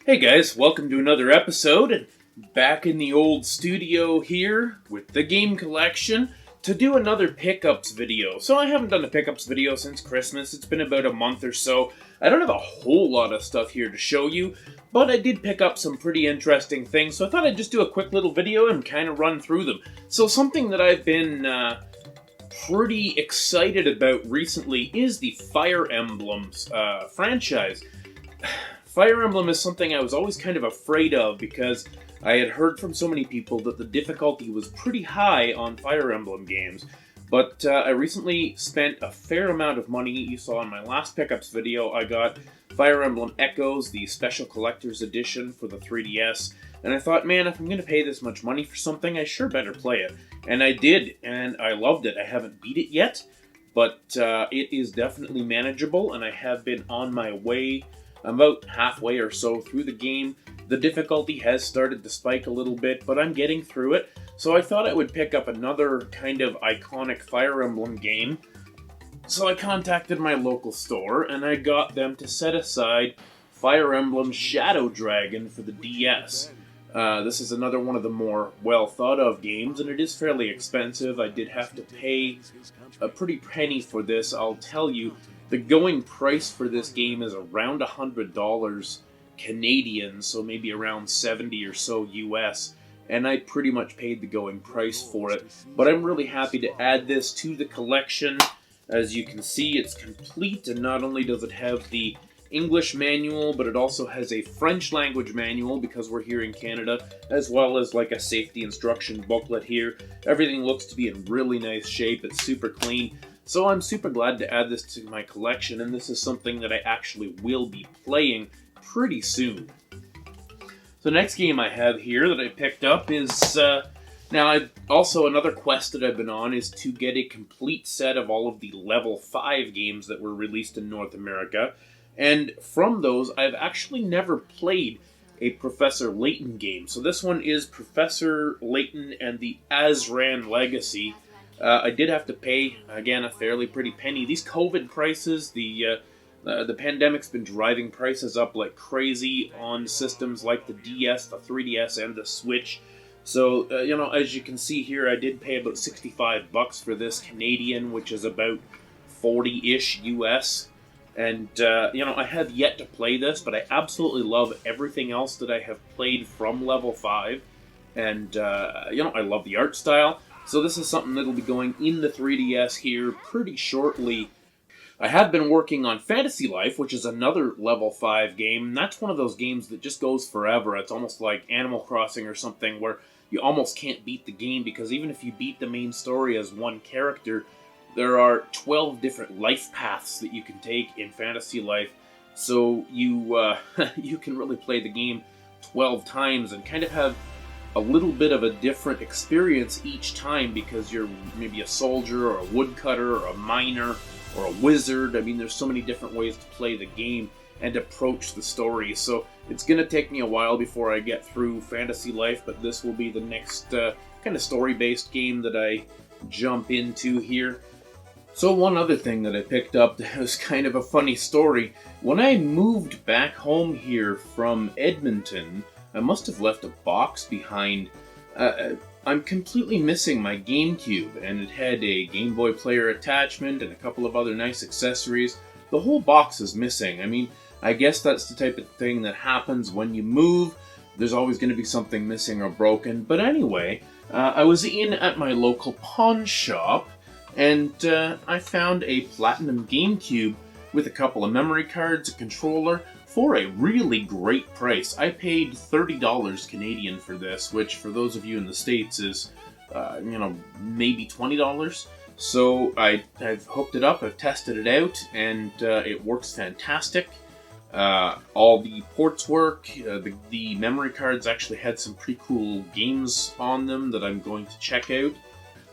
Hey guys, welcome to another episode. Back in the old studio here with the game collection to do another pickups video. So I haven't done a pickups video since Christmas. It's been about a month or so. I don't have a whole lot of stuff here to show you, but I did pick up some pretty interesting things, so I thought I'd just do a quick little video and kind of run through them. So something that I've been pretty excited about recently is the Fire Emblems franchise. Fire Emblem is something I was always kind of afraid of because I had heard from so many people that the difficulty was pretty high on Fire Emblem games. But I recently spent a fair amount of money. You saw in my last pickups video, I got Fire Emblem Echoes, the Special Collector's Edition for the 3DS. And I thought, man, if I'm going to pay this much money for something, I sure better play it. And I did, and I loved it. I haven't beat it yet, but it is definitely manageable, and I have been on my way. I'm about halfway or so through the game. The difficulty has started to spike a little bit, but I'm getting through it. So I thought I would pick up another kind of iconic Fire Emblem game. So I contacted my local store, and I got them to set aside Fire Emblem Shadow Dragon for the DS. This is another one of the more well-thought-of games, and it is fairly expensive. I did have to pay a pretty penny for this, I'll tell you. The going price for this game is around $100 Canadian, so maybe around 70 or so US, and I pretty much paid the going price for it. But I'm really happy to add this to the collection. As you can see, it's complete, and not only does it have the English manual, but it also has a French language manual because we're here in Canada, as well as like a safety instruction booklet here. Everything looks to be in really nice shape. It's super clean. So I'm super glad to add this to my collection, and this is something that I actually will be playing pretty soon. So the next game I have here that I picked up is, also another quest that I've been on is to get a complete set of all of the level 5 games that were released in North America. And from those, I've actually never played a Professor Layton game. So this one is Professor Layton and the Azran Legacy. I did have to pay, again, a fairly pretty penny. These COVID prices, the pandemic's been driving prices up like crazy on systems like the DS, the 3DS, and the Switch. So, as you can see here, I did pay about $65 for this Canadian, which is about 40-ish US. And, I have yet to play this, but I absolutely love everything else that I have played from level 5. And, I love the art style. So this is something that'll be going in the 3DS here pretty shortly. I have been working on Fantasy Life, which is another level 5 game. And that's one of those games that just goes forever. It's almost like Animal Crossing or something where you almost can't beat the game, because even if you beat the main story as one character, there are 12 different life paths that you can take in Fantasy Life. So you you can really play the game 12 times and kind of have a little bit of a different experience each time, because you're maybe a soldier or a woodcutter or a miner or a wizard. I mean, there's so many different ways to play the game and approach the story. So it's going to take me a while before I get through Fantasy Life, but this will be the next kind of story-based game that I jump into here. So one other thing that I picked up that was kind of a funny story. When I moved back home here from Edmonton, I must have left a box behind. I'm completely missing my Gamecube, and it had a Game Boy player attachment and a couple of other nice accessories. The whole box is missing. I mean, I guess that's the type of thing that happens when you move. There's always going to be something missing or broken. But anyway, I was in at my local pawn shop, and I found a Platinum Gamecube with a couple of memory cards, a controller, for a really great price. I paid $30 Canadian for this, which for those of you in the States is, maybe $20. So I've hooked it up, I've tested it out, and it works fantastic. All the ports work. The memory cards actually had some pretty cool games on them that I'm going to check out.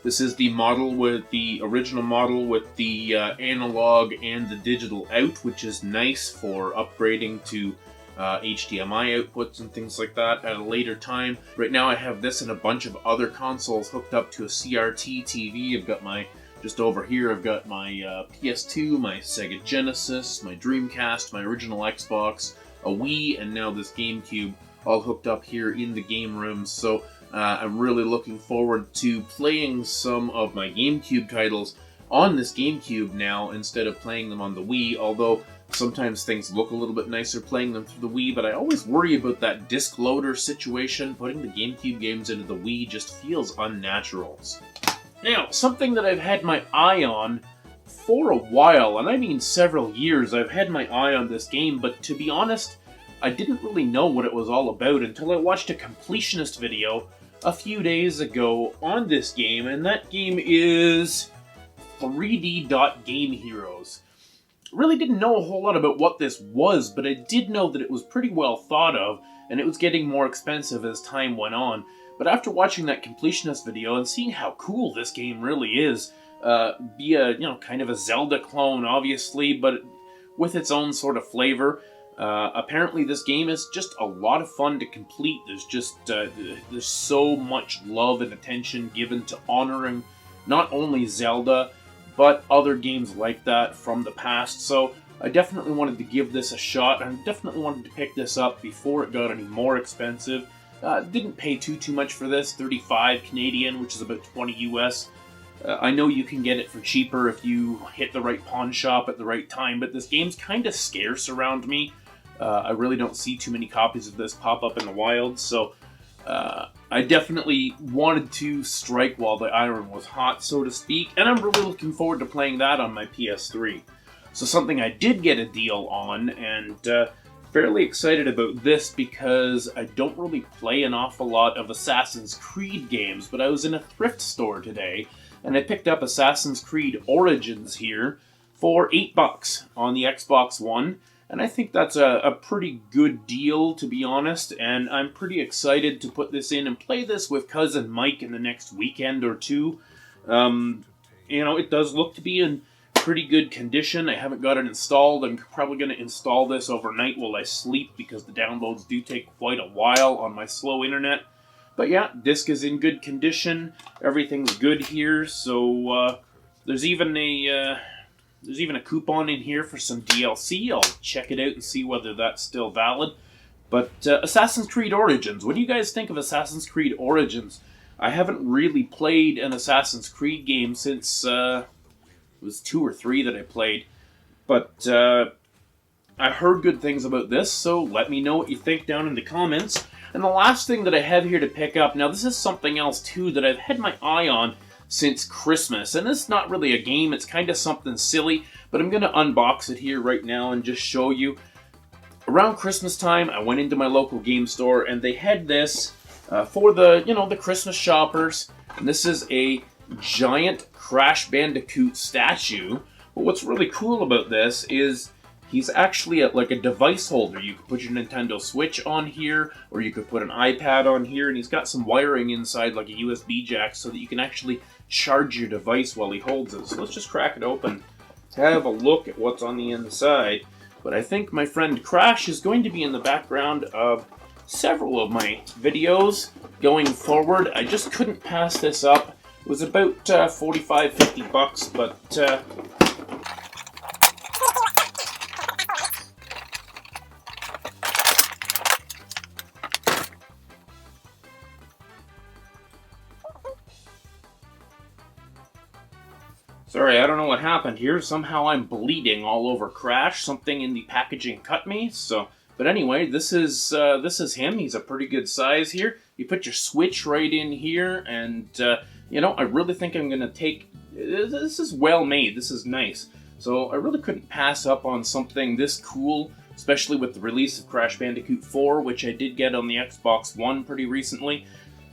This is the model with the original model with the analog and the digital out, which is nice for upgrading to HDMI outputs and things like that at a later time. Right now I have this and a bunch of other consoles hooked up to a CRT TV. I've got my, just over here, I've got my PS2, my Sega Genesis, my Dreamcast, my original Xbox, a Wii and now this GameCube all hooked up here in the game room. So I'm really looking forward to playing some of my GameCube titles on this GameCube now instead of playing them on the Wii, although sometimes things look a little bit nicer playing them through the Wii, but I always worry about that disc loader situation. Putting the GameCube games into the Wii just feels unnatural. Now, something that I've had my eye on for a while, and I mean several years, I've had my eye on this game, but to be honest, I didn't really know what it was all about until I watched a completionist video a few days ago on this game, and that game is 3D Game Heroes. Really didn't know a whole lot about what this was, but I did know that it was pretty well thought of, and it was getting more expensive as time went on. But after watching that completionist video and seeing how cool this game really is, be a, kind of a Zelda clone, obviously, but with its own sort of flavor. Apparently this game is just a lot of fun to complete. There's so much love and attention given to honoring not only Zelda, but other games like that from the past. So I definitely wanted to give this a shot, and I definitely wanted to pick this up before it got any more expensive. Didn't pay too much for this, 35 Canadian, which is about 20 US. I know you can get it for cheaper if you hit the right pawn shop at the right time, but this game's kind of scarce around me. I really don't see too many copies of this pop up in the wild, so I definitely wanted to strike while the iron was hot, so to speak, and I'm really looking forward to playing that on my PS3. So something I did get a deal on, and fairly excited about this because I don't really play an awful lot of Assassin's Creed games, but I was in a thrift store today, and I picked up Assassin's Creed Origins here for $8 on the Xbox One, and I think that's a pretty good deal, to be honest, and I'm pretty excited to put this in and play this with Cousin Mike in the next weekend or two. It does look to be in pretty good condition. I haven't got it installed. I'm probably going to install this overnight while I sleep because the downloads do take quite a while on my slow internet. But yeah, disc is in good condition. Everything's good here, so there's even a coupon in here for some DLC. I'll check it out and see whether that's still valid. But Assassin's Creed Origins. What do you guys think of Assassin's Creed Origins? I haven't really played an Assassin's Creed game since it was 2 or 3 that I played. But I heard good things about this, so let me know what you think down in the comments. And the last thing that I have here to pick up, now this is something else too that I've had my eye on since Christmas, and it's not really a game, it's kind of something silly, but I'm going to unbox it here right now and just show you. Around Christmas time, I went into my local game store, and they had this for the Christmas shoppers, and this is a giant Crash Bandicoot statue. But what's really cool about this is he's actually like a device holder. You could put your Nintendo Switch on here, or you could put an iPad on here, and he's got some wiring inside, like a USB jack, so that you can actually charge your device while he holds it. So let's just crack it open to have a look at what's on the inside. But I think my friend Crash is going to be in the background of several of my videos going forward. I just couldn't pass this up. It was about $45-50, but sorry, I don't know what happened here. Somehow I'm bleeding all over Crash. Something in the packaging cut me. But anyway, this is him. He's a pretty good size here. You put your Switch right in here, and I really think I'm gonna take. This is well made. This is nice. So I really couldn't pass up on something this cool, especially with the release of Crash Bandicoot 4, which I did get on the Xbox One pretty recently.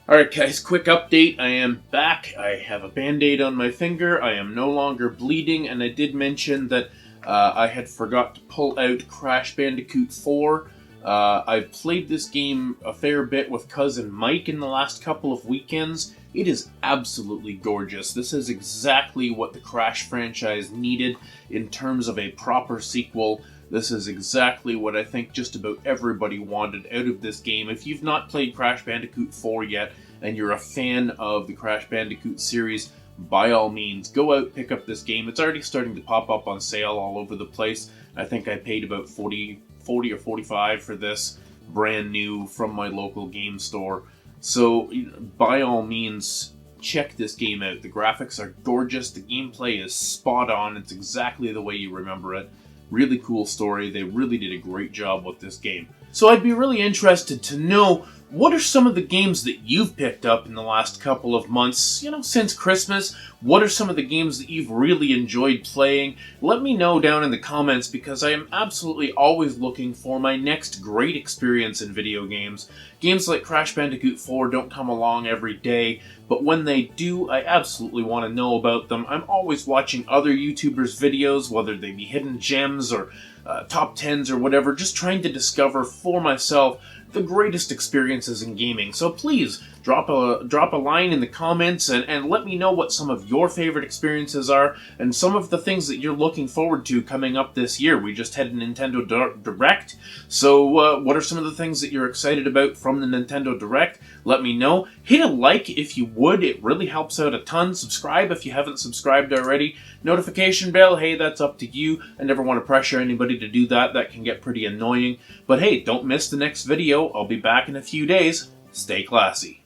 Alright guys, quick update. I am back. I have a band-aid on my finger. I am no longer bleeding, and I did mention that I had forgot to pull out Crash Bandicoot 4. I've played this game a fair bit with Cousin Mike in the last couple of weekends. It is absolutely gorgeous. This is exactly what the Crash franchise needed in terms of a proper sequel. This is exactly what I think just about everybody wanted out of this game. If you've not played Crash Bandicoot 4 yet, and you're a fan of the Crash Bandicoot series, by all means, go out, pick up this game. It's already starting to pop up on sale all over the place. I think I paid about $40 $40 or $45 for this, brand new from my local game store. So by all means, check this game out. The graphics are gorgeous, the gameplay is spot on, it's exactly the way you remember it. Really cool story, they really did a great job with this game. So I'd be really interested to know, what are some of the games that you've picked up in the last couple of months, since Christmas? What are some of the games that you've really enjoyed playing? Let me know down in the comments, because I am absolutely always looking for my next great experience in video games. Games like Crash Bandicoot 4 don't come along every day, but when they do, I absolutely want to know about them. I'm always watching other YouTubers' videos, whether they be hidden gems or top 10s or whatever, just trying to discover for myself the greatest experiences in gaming. So please drop a line in the comments and let me know what some of your favorite experiences are and some of the things that you're looking forward to coming up this year. We just had a Nintendo Direct, so what are some of the things that you're excited about from the Nintendo Direct? Let me know. Hit a like if you would, it really helps out a ton. Subscribe if you haven't subscribed already. Notification bell, hey, that's up to you. I never want to pressure anybody to do that, that can get pretty annoying. But hey, don't miss the next video. I'll be back in a few days. Stay classy.